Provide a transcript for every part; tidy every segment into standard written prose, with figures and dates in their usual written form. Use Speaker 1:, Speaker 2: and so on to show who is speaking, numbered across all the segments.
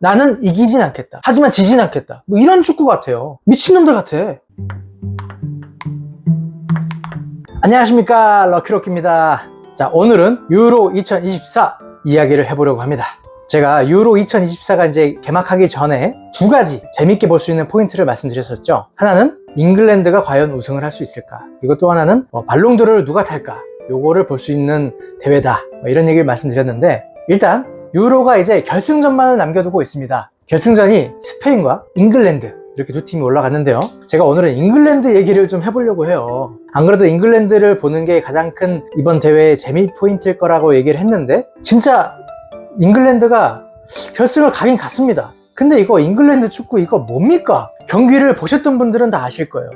Speaker 1: 나는 이기진 않겠다. 하지만 지진 않겠다. 뭐 이런 축구 같아요. 미친놈들 같아. 안녕하십니까, 럭키로키입니다. 자, 오늘은 유로 2024 이야기를 해보려고 합니다. 제가 유로 2024가 이제 개막하기 전에 두 가지 재밌게 볼 수 있는 포인트를 말씀드렸었죠. 하나는 잉글랜드가 과연 우승을 할 수 있을까, 그리고 또 하나는 발롱도르를 누가 탈까, 요거를 볼 수 있는 대회다, 이런 얘기를 말씀드렸는데, 일단 유로가 이제 결승전만을 남겨두고 있습니다. 결승전이 스페인과 잉글랜드, 이렇게 두 팀이 올라갔는데요. 제가 오늘은 잉글랜드 얘기를 좀 해보려고 해요. 안 그래도 잉글랜드를 보는 게 가장 큰 이번 대회의 재미 포인트일 거라고 얘기를 했는데, 진짜 잉글랜드가 결승을 가긴 갔습니다. 근데 이거 잉글랜드 축구 이거 뭡니까? 경기를 보셨던 분들은 다 아실 거예요.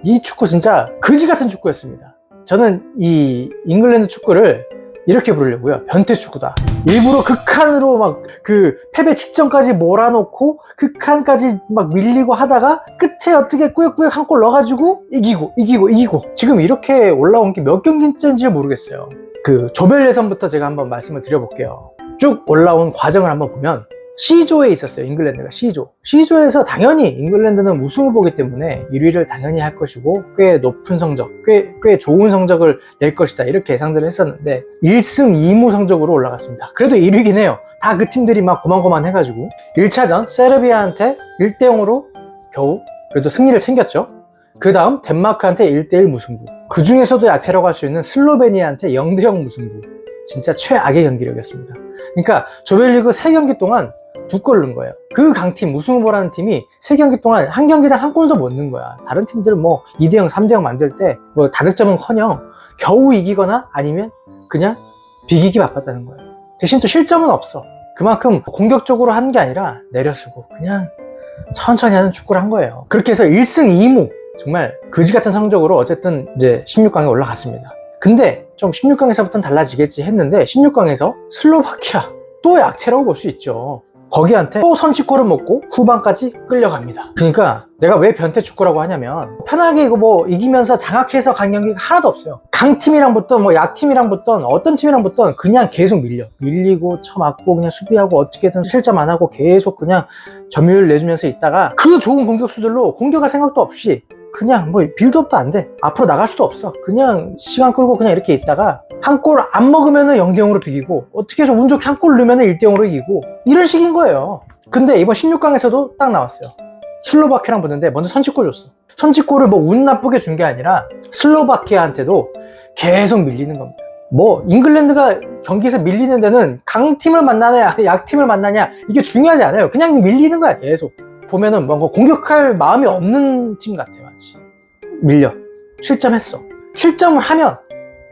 Speaker 1: 이 축구 진짜 거지 같은 축구였습니다. 저는 이 잉글랜드 축구를 이렇게 부르려고요. 변태 축구다. 일부러 극한으로 막 그 패배 직전까지 몰아놓고 극한까지 막 밀리고 하다가 끝에 어떻게 꾸역꾸역 한 골 넣어가지고 이기고 지금 이렇게 올라온 게 몇 경기째인지 모르겠어요. 그 조별 예선부터 제가 한번 말씀을 드려볼게요. 쭉 올라온 과정을 한번 보면 C조에 있었어요. 잉글랜드가 C조에서 당연히 잉글랜드는 우승 후보이기 때문에 1위를 당연히 할 것이고 꽤 높은 성적, 꽤 좋은 성적을 낼 것이다, 이렇게 예상들을 했었는데 1승 2무 성적으로 올라갔습니다. 그래도 1위긴 해요. 다 그 팀들이 막 고만고만 해가지고 1차전 세르비아한테 1대0으로 겨우 그래도 승리를 챙겼죠. 그 다음 덴마크한테 1대1 무승부, 그 중에서도 약체라고 할 수 있는 슬로베니아한테 0대0 무승부, 진짜 최악의 경기력이었습니다. 그러니까 조별리그 3경기 동안 2골 넣은 거예요. 그 강팀, 우승 후보라는 팀이 3경기 동안 한 경기당 한 골도 못 넣은 거야. 다른 팀들은 뭐 2대0, 3대0 만들 때 뭐 다득점은커녕 겨우 이기거나 아니면 그냥 비기기 바빴다는 거예요. 대신 또 실점은 없어. 그만큼 공격적으로 한 게 아니라 내려쓰고 그냥 천천히 하는 축구를 한 거예요. 그렇게 해서 1승 2무, 정말 거지 같은 성적으로 어쨌든 이제 16강에 올라갔습니다. 근데 좀 16강에서부터는 달라지겠지 했는데 16강에서 슬로바키아, 또 약체라고 볼 수 있죠. 거기한테 또 선취골을 먹고 후반까지 끌려갑니다. 그러니까 내가 왜 변태 축구라고 하냐면, 편하게 이거 뭐 이기면서 장악해서 간 경기가 하나도 없어요. 강팀이랑 붙던 뭐 약팀이랑 붙던 어떤 팀이랑 붙던 그냥 계속 밀리고 쳐맞고 그냥 수비하고 어떻게든 실점 안 하고 계속 그냥 점유율 내주면서 있다가 그 좋은 공격수들로 공격할 생각도 없이 그냥 뭐 빌드업도 안 돼. 앞으로 나갈 수도 없어. 그냥 시간 끌고 그냥 이렇게 있다가 한 골 안 먹으면은 0대0으로 비기고, 어떻게 해서 운 좋게 한 골 넣으면은 1대0으로 이기고, 이런 식인 거예요. 근데 이번 16강에서도 딱 나왔어요. 슬로바키아랑 붙는데 먼저 선취골 줬어. 선취골을 뭐 운 나쁘게 준 게 아니라 슬로바키아한테도 계속 밀리는 겁니다. 뭐 잉글랜드가 경기에서 밀리는 데는 강팀을 만나냐 약팀을 만나냐 이게 중요하지 않아요. 그냥 밀리는 거야. 계속 보면은 뭔가 공격할 마음이 없는 팀 같아요. 마치 밀려 실점했어. 실점을 하면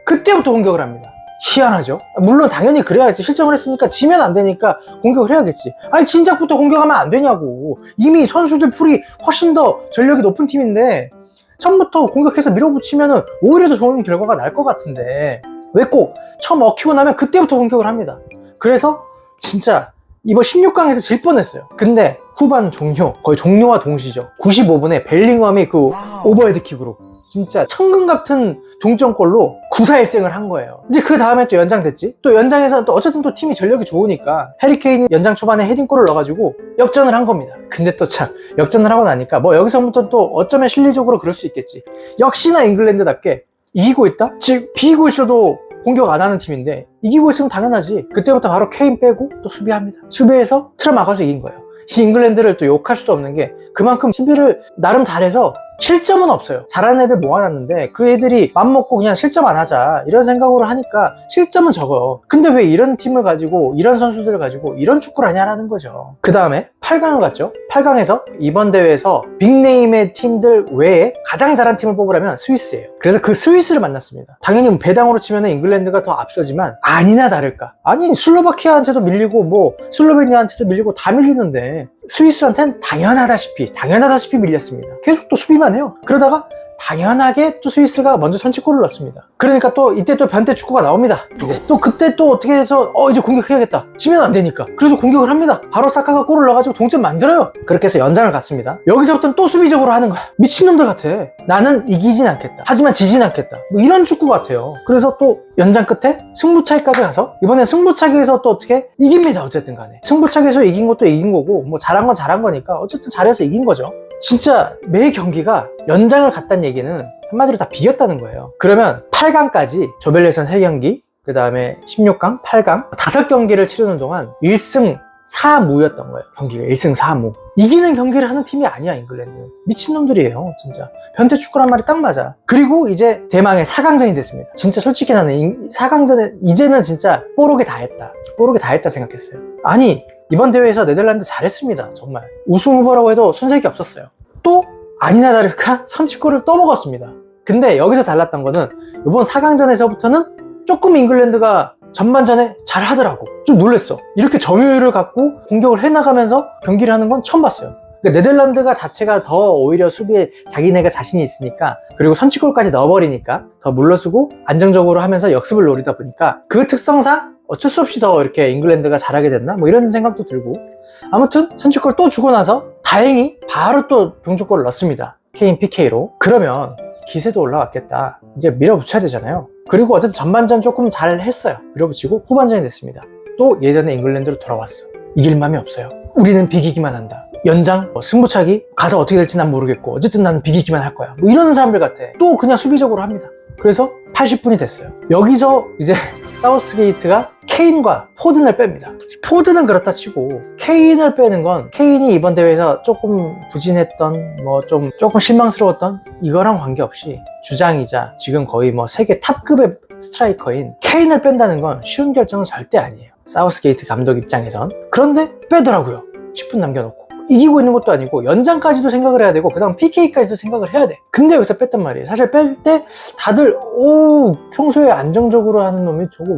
Speaker 1: 그때부터 공격을 합니다. 희한하죠? 물론 당연히 그래야지. 실점을 했으니까 지면 안 되니까 공격을 해야겠지. 아니 진작부터 공격하면 안 되냐고. 이미 선수들 풀이 훨씬 더 전력이 높은 팀인데 처음부터 공격해서 밀어붙이면은 오히려 더 좋은 결과가 날 것 같은데 왜 꼭 처음 먹히고 나면 그때부터 공격을 합니다. 그래서 진짜 이번 16강에서 질 뻔했어요. 근데 후반 종료, 거의 종료와 동시죠. 95분에 벨링엄이 그 오버헤드킥으로 진짜 천금 같은 동점골로 9-4-1승을 한 거예요. 이제 그 다음에 또 연장됐지. 또 연장에서는 또 어쨌든 또 팀이 전력이 좋으니까 해리케인이 연장 초반에 헤딩골을 넣어가지고 역전을 한 겁니다. 근데 또 참 역전을 하고 나니까 뭐 여기서부터 또 어쩌면 실리적으로 그럴 수 있겠지. 역시나 잉글랜드답게 이기고 있다? 즉 비기고 있어도 공격 안 하는 팀인데 이기고 있으면 당연하지. 그때부터 바로 케인 빼고 또 수비합니다. 수비해서 틀어 막아서 이긴 거예요. 이 잉글랜드를 또 욕할 수도 없는 게 그만큼 수비를 나름 잘해서 실점은 없어요. 잘하는 애들 모아놨는데 그 애들이 맘먹고 그냥 실점 안 하자 이런 생각으로 하니까 실점은 적어요. 근데 왜 이런 팀을 가지고 이런 선수들을 가지고 이런 축구를 하냐라는 거죠. 그 다음에 8강을 갔죠. 8강에서 이번 대회에서 빅네임의 팀들 외에 가장 잘한 팀을 뽑으라면 스위스예요. 그래서 그 스위스를 만났습니다. 당연히 배당으로 치면 잉글랜드가 더 앞서지만 아니나 다를까, 아니 슬로바키아한테도 밀리고 뭐 슬로베니아한테도 밀리고 다 밀리는데 스위스한테는 당연하다시피 밀렸습니다. 계속 또 수비만 해요. 그러다가 당연하게 또 스위스가 먼저 선취골을 넣습니다. 그러니까 또 이때 또 변태 축구가 나옵니다. 이제 또 그때 또 어떻게 해서 이제 공격해야겠다. 지면 안 되니까. 그래서 공격을 합니다. 바로 사카가 골을 넣어가지고 동점 만들어요. 그렇게 해서 연장을 갔습니다. 여기서부터는 또 수비적으로 하는 거야. 미친놈들 같아. 나는 이기진 않겠다. 하지만 지진 않겠다. 뭐 이런 축구 같아요. 그래서 또 연장 끝에 승부차기까지 가서 이번엔 승부차기에서 또 어떻게 이깁니다. 어쨌든 간에 승부차기에서 이긴 것도 이긴 거고 뭐 잘한 건 잘한 거니까 어쨌든 잘해서 이긴 거죠. 진짜 매 경기가 연장을 갔다는 얘기는 한마디로 다 비겼다는 거예요. 그러면 8강까지 조별 예선 3경기, 그 다음에 16강, 8강 5경기를 치르는 동안 1승 4무였던 거예요. 경기가 1승 4무. 이기는 경기를 하는 팀이 아니야, 잉글랜드는. 미친놈들이에요, 진짜. 변태 축구란 말이 딱 맞아. 그리고 이제 대망의 4강전이 됐습니다. 진짜 솔직히 나는 4강전에 이제는 진짜 뽀록이 다 했다. 뽀록이 다 했다 생각했어요. 아니, 이번 대회에서 네덜란드 잘했습니다. 정말. 우승 후보라고 해도 손색이 없었어요. 또 아니나 다를까 선취골을 또 먹었습니다. 근데 여기서 달랐던 거는 이번 4강전에서부터는 조금 잉글랜드가 전반전에 잘 하더라고. 좀 놀랬어. 이렇게 점유율을 갖고 공격을 해나가면서 경기를 하는 건 처음 봤어요. 그러니까 네덜란드가 자체가 더 오히려 수비에 자기네가 자신이 있으니까, 그리고 선취골까지 넣어버리니까 더 물러서고 안정적으로 하면서 역습을 노리다 보니까 그 특성상 어쩔 수 없이 더 이렇게 잉글랜드가 잘하게 됐나? 뭐 이런 생각도 들고, 아무튼 선취골 또 주고 나서 다행히 바로 또 동점골을 넣습니다. 케인 PK로. 그러면 기세도 올라왔겠다. 이제 밀어붙여야 되잖아요. 그리고 어쨌든 전반전 조금 잘 했어요. 밀어붙이고 후반전이 됐습니다. 또 예전에 잉글랜드로 돌아왔어. 이길 맘이 없어요. 우리는 비기기만 한다. 연장, 승부차기 가서 어떻게 될지 난 모르겠고 어쨌든 나는 비기기만 할 거야. 뭐 이런 사람들 같아. 또 그냥 수비적으로 합니다. 그래서 80분이 됐어요. 여기서 이제 사우스게이트가 케인과 포든을 뺍니다. 포든은 그렇다 치고 케인을 빼는 건, 케인이 이번 대회에서 조금 부진했던, 뭐 조금 실망스러웠던 이거랑 관계없이 주장이자 지금 거의 뭐 세계 탑급의 스트라이커인 케인을 뺀다는 건 쉬운 결정은 절대 아니에요. 사우스게이트 감독 입장에선. 그런데 빼더라고요. 10분 남겨놓고. 이기고 있는 것도 아니고 연장까지도 생각을 해야 되고 그다음 PK까지도 생각을 해야 돼. 근데 여기서 뺐단 말이에요. 사실 뺄 때 다들 평소에 안정적으로 하는 놈이 저거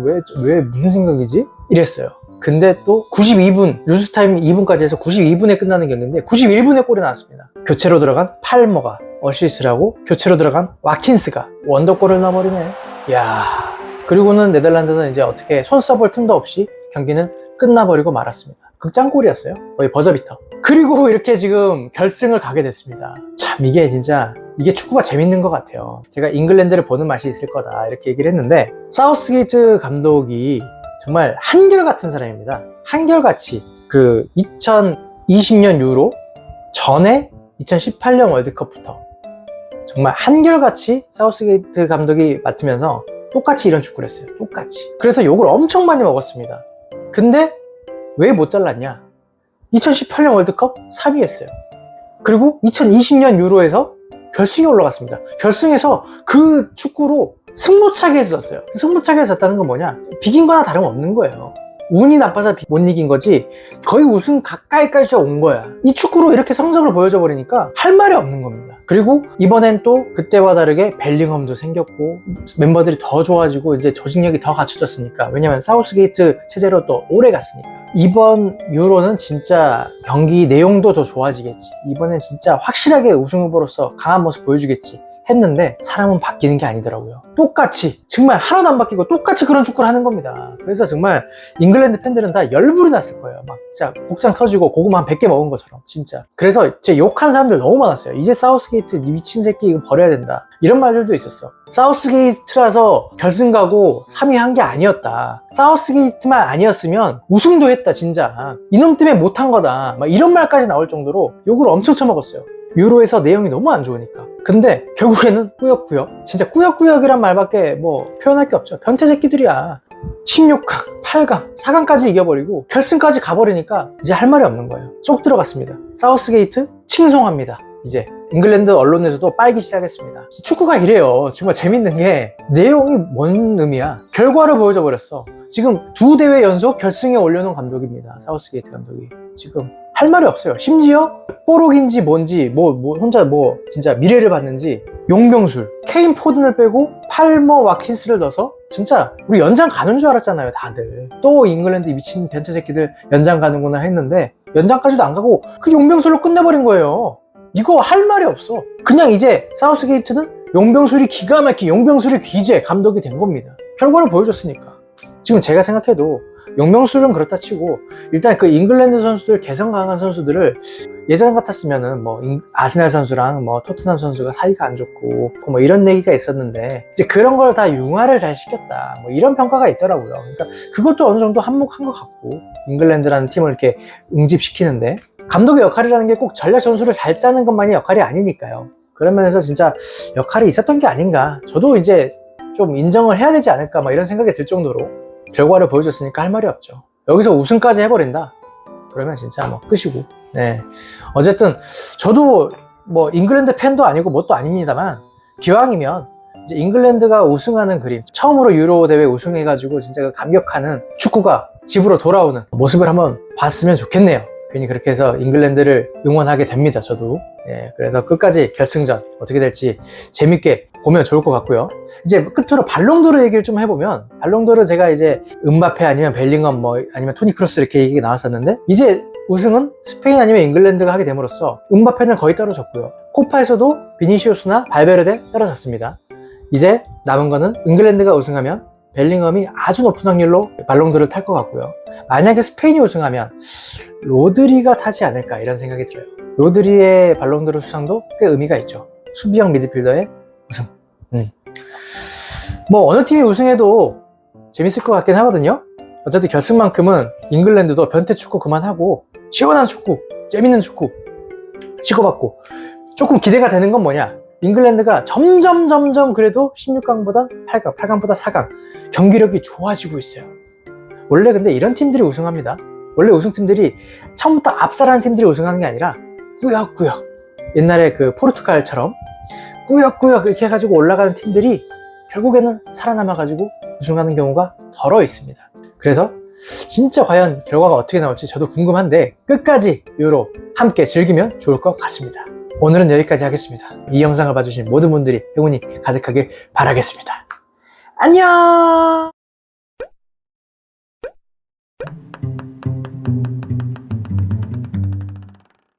Speaker 1: 왜 무슨 생각이지? 이랬어요. 근데 또 92분, 루스타임 2분까지 해서 92분에 끝나는 경기인데 91분에 골이 나왔습니다. 교체로 들어간 팔머가 어시스트를 하고 교체로 들어간 와킨스가 원더골을 넣어버리네. 이야. 그리고는 네덜란드는 이제 어떻게 손 써볼 틈도 없이 경기는 끝나버리고 말았습니다. 극장골이었어요. 거의 버저비터. 그리고 이렇게 지금 결승을 가게 됐습니다. 참 이게 진짜 이게 축구가 재밌는 것 같아요. 제가 잉글랜드를 보는 맛이 있을 거다 이렇게 얘기를 했는데, 사우스게이트 감독이 정말 한결같은 사람입니다. 한결같이 그 2020년 유로 전에 2018년 월드컵부터 정말 한결같이 사우스게이트 감독이 맡으면서 똑같이 이런 축구를 했어요. 똑같이. 그래서 욕을 엄청 많이 먹었습니다. 근데 왜 못 잘랐냐? 2018년 월드컵 3위 했어요. 그리고 2020년 유로에서 결승에 올라갔습니다. 결승에서 그 축구로 승부차기 했었어요. 승부차기 했었다는 건 뭐냐? 비긴 거나 다름없는 거예요. 운이 나빠서 못 이긴 거지 거의 우승 가까이까지 온 거야. 이 축구로 이렇게 성적을 보여줘 버리니까 할 말이 없는 겁니다. 그리고 이번엔 또 그때와 다르게 벨링엄도 생겼고 멤버들이 더 좋아지고 이제 조직력이 더 갖춰졌으니까, 왜냐면 사우스게이트 체제로 또 오래 갔으니까 이번 유로는 진짜 경기 내용도 더 좋아지겠지, 이번엔 진짜 확실하게 우승 후보로서 강한 모습 보여주겠지 했는데 사람은 바뀌는 게 아니더라고요. 똑같이, 정말 하나도 안 바뀌고 똑같이 그런 축구를 하는 겁니다. 그래서 정말 잉글랜드 팬들은 다 열불이 났을 거예요. 막 진짜 복장 터지고 고구마 한 100개 먹은 것처럼 진짜. 그래서 제 욕한 사람들 너무 많았어요. 이제 사우스게이트 니 미친 새끼 이거 버려야 된다 이런 말들도 있었어. 사우스게이트라서 결승 가고 3위 한 게 아니었다, 사우스게이트만 아니었으면 우승도 했다 진짜, 이놈 때문에 못한 거다, 막 이런 말까지 나올 정도로 욕을 엄청 쳐먹었어요. 유로에서 내용이 너무 안 좋으니까. 근데 결국에는 꾸역꾸역, 진짜 꾸역꾸역이란 말밖에 뭐 표현할 게 없죠. 변태 새끼들이야. 16강, 8강, 4강까지 이겨버리고 결승까지 가버리니까 이제 할 말이 없는 거예요. 쏙 들어갔습니다. 사우스게이트 칭송합니다. 이제 잉글랜드 언론에서도 빨기 시작했습니다. 축구가 이래요. 정말 재밌는 게 내용이 뭔 의미야. 결과를 보여줘 버렸어. 지금 2대회 연속 결승에 올려놓은 감독입니다. 사우스게이트 감독이. 지금 할 말이 없어요. 심지어 뽀록인지 뭔지 혼자 진짜 미래를 봤는지 용병술 케인 포든을 빼고 팔머 와킨스를 넣어서 진짜 우리 연장 가는 줄 알았잖아요 다들. 또 잉글랜드 미친 변태 새끼들 연장 가는구나 했는데 연장까지도 안 가고 그 용병술로 끝내버린 거예요. 이거 할 말이 없어. 그냥 이제 사우스게이트는 용병술이 기가 막힌 용병술의 귀재 감독이 된 겁니다. 결과를 보여줬으니까. 지금 제가 생각해도 용병술은 그렇다 치고 일단 그 잉글랜드 선수들 개성 강한 선수들을 예전 같았으면은 뭐 아스날 선수랑 뭐 토트넘 선수가 사이가 안 좋고 뭐 이런 얘기가 있었는데 이제 그런 걸 다 융화를 잘 시켰다 뭐 이런 평가가 있더라고요. 그러니까 그것도 어느 정도 한몫한 것 같고 잉글랜드라는 팀을 이렇게 응집시키는데 감독의 역할이라는 게 꼭 전략 전술을 잘 짜는 것만이 역할이 아니니까요. 그런 면에서 진짜 역할이 있었던 게 아닌가. 저도 이제 좀 인정을 해야 되지 않을까 막 이런 생각이 들 정도로 결과를 보여줬으니까 할 말이 없죠. 여기서 우승까지 해버린다? 그러면 진짜 뭐 끝이고. 네. 어쨌든 저도 뭐 잉글랜드 팬도 아니고 뭣도 아닙니다만 기왕이면 이제 잉글랜드가 우승하는 그림, 처음으로 유로 대회 우승해가지고 진짜 그 감격하는 축구가 집으로 돌아오는 모습을 한번 봤으면 좋겠네요. 괜히 그렇게 해서 잉글랜드를 응원하게 됩니다, 저도. 예, 그래서 끝까지 결승전 어떻게 될지 재밌게 보면 좋을 것 같고요. 이제 끝으로 발롱도르 얘기를 좀 해보면, 발롱도르 제가 이제 음바페 아니면 벨링엄 뭐 아니면 토니 크로스 이렇게 얘기가 나왔었는데, 이제 우승은 스페인 아니면 잉글랜드가 하게 됨으로써 음바페는 거의 떨어졌고요. 코파에서도 비니시우스나 발베르데 떨어졌습니다. 이제 남은 거는 잉글랜드가 우승하면 벨링엄이 아주 높은 확률로 발롱도르를 탈 것 같고요. 만약에 스페인이 우승하면 로드리가 타지 않을까 이런 생각이 들어요. 로드리의 발롱도르 수상도 꽤 의미가 있죠. 수비형 미드필더의 우승. 뭐 어느 팀이 우승해도 재밌을 것 같긴 하거든요. 어쨌든 결승만큼은 잉글랜드도 변태 축구 그만하고 시원한 축구, 재밌는 축구 치고받고, 조금 기대가 되는 건 뭐냐, 잉글랜드가 점점 그래도 16강보단 8강, 8강보다 4강 경기력이 좋아지고 있어요. 원래 근데 이런 팀들이 우승합니다. 원래 우승팀들이 처음부터 압살하는 팀들이 우승하는 게 아니라 꾸역꾸역, 옛날에 그 포르투갈처럼 꾸역꾸역 이렇게 해가지고 올라가는 팀들이 결국에는 살아남아가지고 우승하는 경우가 덜어 있습니다. 그래서 진짜 과연 결과가 어떻게 나올지 저도 궁금한데, 끝까지 유로 함께 즐기면 좋을 것 같습니다. 오늘은 여기까지 하겠습니다. 이 영상을 봐주신 모든 분들이 행운이 가득하길 바라겠습니다. 안녕!